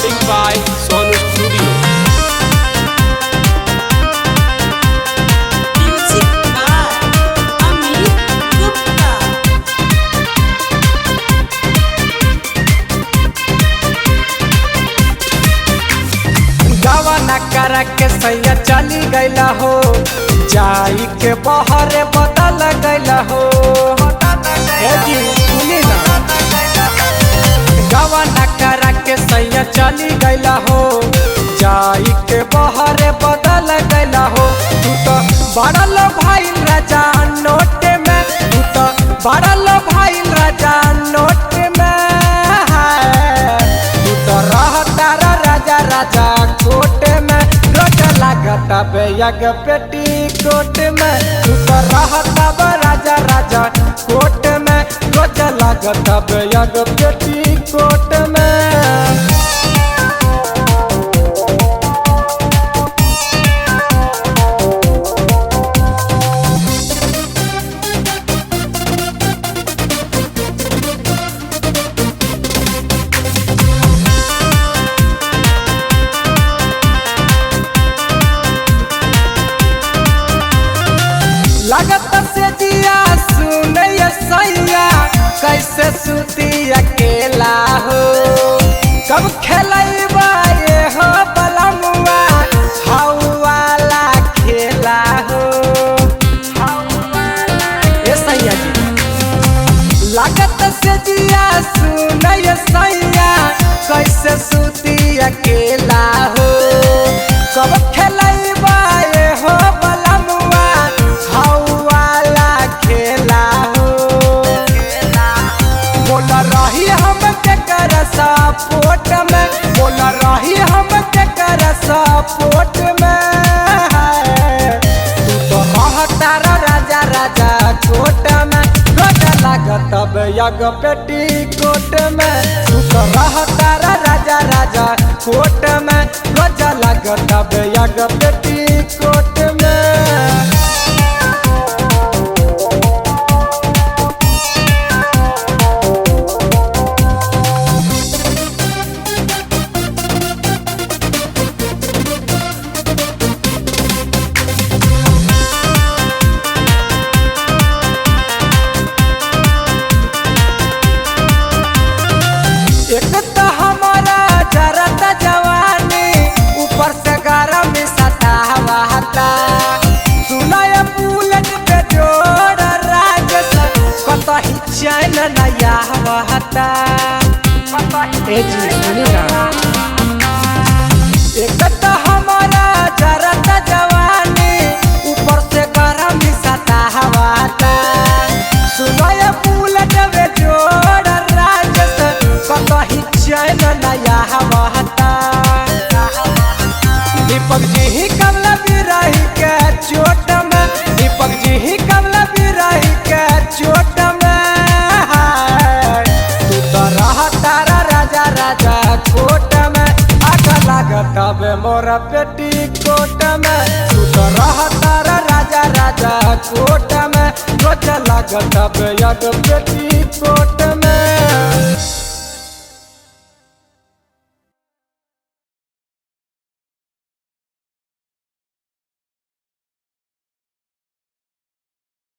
recording by Sonu Studio. Music by Amit Gupta. गवाना करा के सैया चली गईला हो, जाई के बहरे बदल गईला हो। ए जी सुनी ना, गवाना करा के सैया चली गईला हो, जाई के बहरे बदल गईला हो। तू तो बड़ल भाई राजा नोट में, तू तो बड़ल भाई राजा नोट में है। तू तो रहता राजा राजा कोट में, रोज लागता बेयग पेटी कोट में। तू तो रहता राजा राजा कोट में, रोज लागता बेयग पेटी कोट में। लागत से जिया सुने सैया, कैसे सुती अकेला हो। कब खेलैबा ये हो बलमुआ, हाउ वाला खेला हो। ए सैया जी, लागत से जिया सुने सैया, कैसे सुती अकेला हो। कब खेलैबा ये हो बलमुआ, हाउ वाला खेला हो। बोला रही हम केकर सपोर्ट में, बोला रही हम केकर सपोर्ट में है। तू तो रहता राजा राजा कोट में, रोज लागत बेयग पेटी कोट में। तू तो रहता राजा राजा कोट में, रोज लागत बेयग पेटी कोट में। एक तो हमारा जरत जवानी, ऊपर से गरम सतावता। सुनाय बुलेट पे जोड़ राजस, कतही चैन नया बहता। ए जी सुनी ना, एक तो हमारा जरत जवानी, ऊपर से गरम सतावता। सुनाय बुलेट पे जोड़ राजस, कतही चैन नया बहता। दीपक जी ही कमला बिरही के चोट में, दीपक जी ही कमला बिरही के चोट में है। तू तो रहता राजा राजा कोट में, आग लागत बे मोर पेटी कोट में। तू तो रहता राजा राजा कोट में, रोज लागत बेयग पेटी कोट